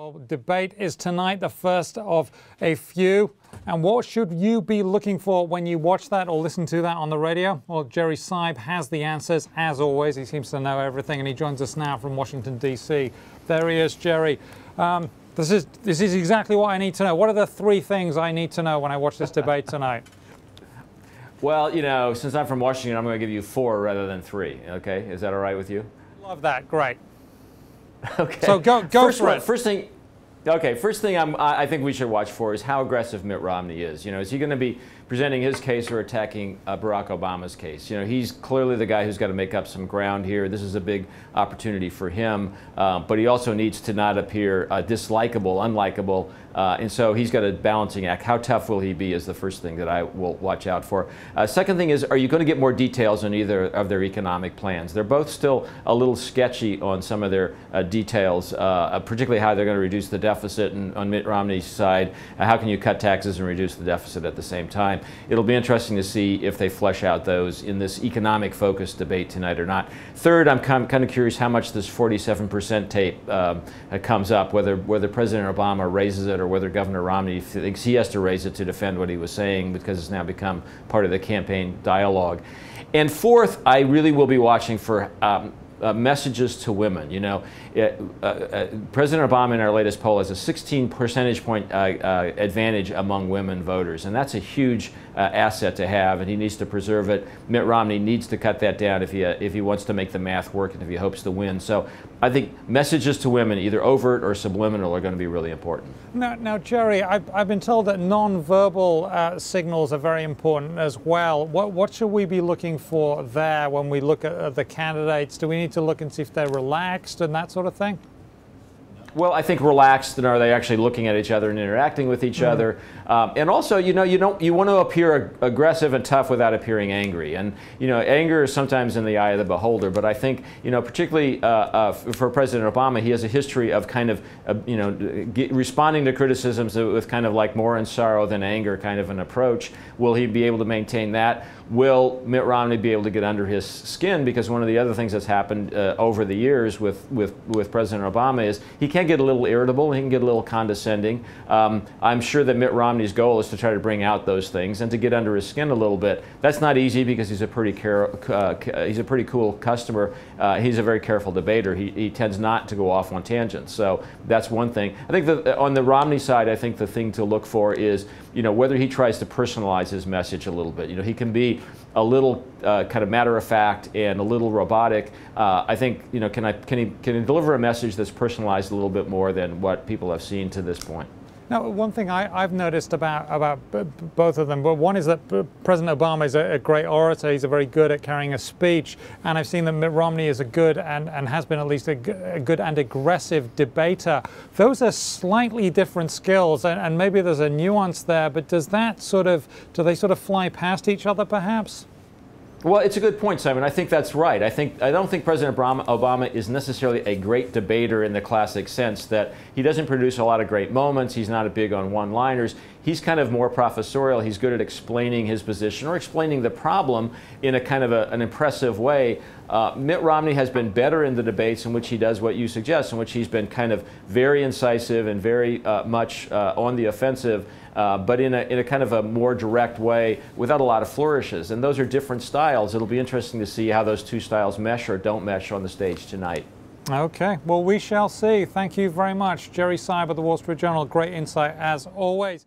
Well, debate is tonight, the first of a few. And what should you be looking for when you watch that or listen to that on the radio? Well, Gerry Seib has the answers, as always. He seems to know everything, and he joins us now from Washington, D.C. There he is, Gerry. This is exactly what I need to know. What are the three things I need to know when I watch this debate tonight? Well, you know, since I'm from Washington, I'm going to give you 4 rather than 3. Okay, is that all right with you? Love that. Great. Okay. So go for it. First thing I think we should watch for is how aggressive Mitt Romney is. You know, is he going to be presenting his case or attacking Barack Obama's case? You know, he's clearly the guy who's got to make up some ground here. This is a big opportunity for him, but he also needs to not appear dislikable, unlikable, and so he's got a balancing act. How tough will he be is the first thing that I will watch out for. Second thing is, are you going to get more details on either of their economic plans? They're both still a little sketchy on some of their details, particularly how they're going to reduce the deficit, and on Mitt Romney's side, how can you cut taxes and reduce the deficit at the same time? It'll be interesting to see if they flesh out those in this economic focused debate tonight or not. Third, I'm kind of curious how much this 47% tape comes up, whether President Obama raises it or whether Governor Romney thinks he has to raise it to defend what he was saying, because it's now become part of the campaign dialogue. And fourth, I really will be watching for messages to women. You know, President Obama in our latest poll has a 16 percentage point advantage among women voters, and that's a huge asset to have, and he needs to preserve it. Mitt Romney needs to cut that down if he wants to make the math work and if he hopes to win. So I think messages to women, either overt or subliminal, are going to be really important. Now, Gerry, I've been told that non-verbal signals are very important as well. What should we be looking for there when we look at the candidates? Do we need to look and see if they're relaxed and that sort of thing? Well, I think relaxed, and are they actually looking at each other and interacting with each other? And also, you know, you want to appear aggressive and tough without appearing angry. And you know, anger is sometimes in the eye of the beholder. But I think, you know, particularly for President Obama, he has a history of kind of you know, responding to criticisms with kind of like more in sorrow than anger kind of an approach. Will he be able to maintain that? Will Mitt Romney be able to get under his skin? Because one of the other things that's happened over the years with President Obama is he can get a little irritable, he can get a little condescending. I'm sure that Mitt Romney's goal is to try to bring out those things and to get under his skin a little bit. That's not easy because he's a pretty cool customer. He's a very careful debater. He tends not to go off on tangents. So that's one thing. I think that on the Romney side, I think the thing to look for is, you know, whether he tries to personalize his message a little bit. You know, he can be a little kind of matter of fact and a little robotic. I think, you know, can he deliver a message that's personalized a little bit more than what people have seen to this point? Now, one thing I've noticed about both of them, but one is that President Obama is a great orator. He's very good at carrying a speech, and I've seen that Mitt Romney is a good and has been at least a good and aggressive debater. Those are slightly different skills, and maybe there's a nuance there. But do they sort of fly past each other, perhaps? Well, it's a good point, Simon. I think that's right. I don't think President Obama is necessarily a great debater in the classic sense that he doesn't produce a lot of great moments. He's not big on one-liners. He's kind of more professorial. He's good at explaining his position or explaining the problem in a kind of an impressive way. Mitt Romney has been better in the debates in which he does what you suggest, in which he's been kind of very incisive and very much on the offensive, but in a kind of a more direct way without a lot of flourishes. And those are different styles. It'll be interesting to see how those two styles mesh or don't mesh on the stage tonight. Okay, well, we shall see. Thank you very much, Gerry Seib of the Wall Street Journal. Great insight as always.